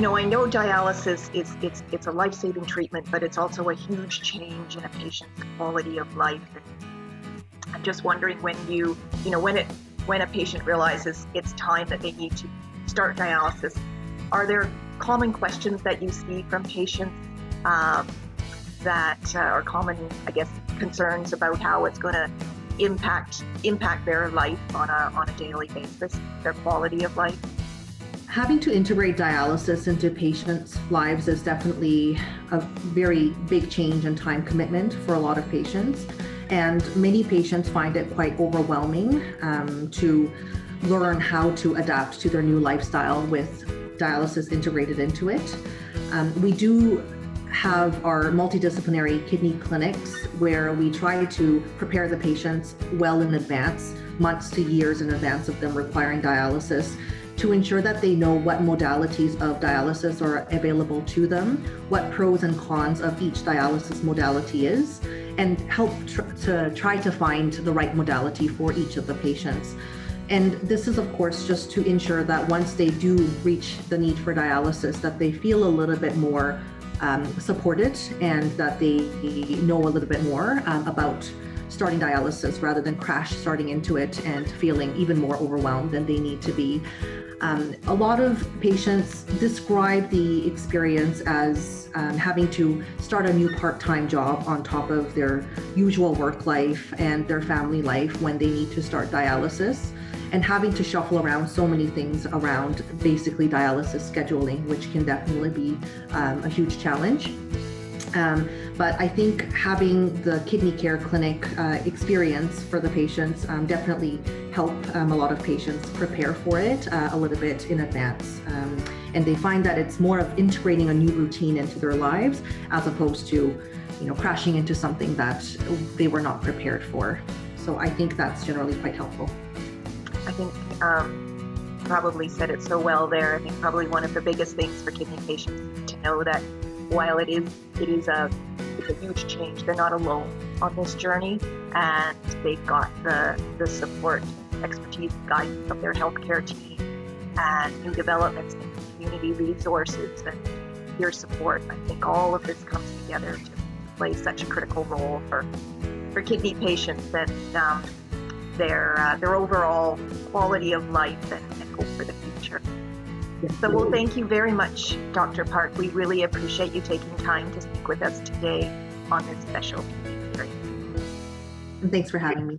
I know dialysis it's a life-saving treatment, but it's also a huge change in a patient's quality of life. And I'm just wondering when when a patient realizes it's time that they need to start dialysis, are there common questions that you see from patients that are common, I guess, concerns about how it's going to impact their life on a daily basis, their quality of life? Having to integrate dialysis into patients' lives is definitely a very big change in time commitment for a lot of patients. And many patients find it quite overwhelming to learn how to adapt to their new lifestyle with dialysis integrated into it. We do have our multidisciplinary kidney clinics where we try to prepare the patients well in advance, months to years in advance of them requiring dialysis, to ensure that they know what modalities of dialysis are available to them, what pros and cons of each dialysis modality is, and help to try to find the right modality for each of the patients. And this is, of course, just to ensure that once they do reach the need for dialysis, that they feel a little bit more supported and that they know a little bit more about starting dialysis rather than crash starting into it and feeling even more overwhelmed than they need to be. A lot of patients describe the experience as having to start a new part-time job on top of their usual work life and their family life when they need to start dialysis, and having to shuffle around so many things around basically dialysis scheduling, which can definitely be a huge challenge. But I think having the kidney care clinic experience for the patients definitely help a lot of patients prepare for it a little bit in advance. And they find that it's more of integrating a new routine into their lives as opposed to, crashing into something that they were not prepared for. So I think that's generally quite helpful. I think probably said it so well there. I think probably one of the biggest things for kidney patients is to know that while it is a huge change, they're not alone on this journey, and they've got the support, expertise, guidance of their healthcare team, and new developments in community resources and peer support. I think all of this comes together to play such a critical role for kidney patients and their overall quality of life and hope for the future. So, well, thank you very much, Dr. Park. We really appreciate you taking time to speak with us today on this special hearing. And thanks for having me.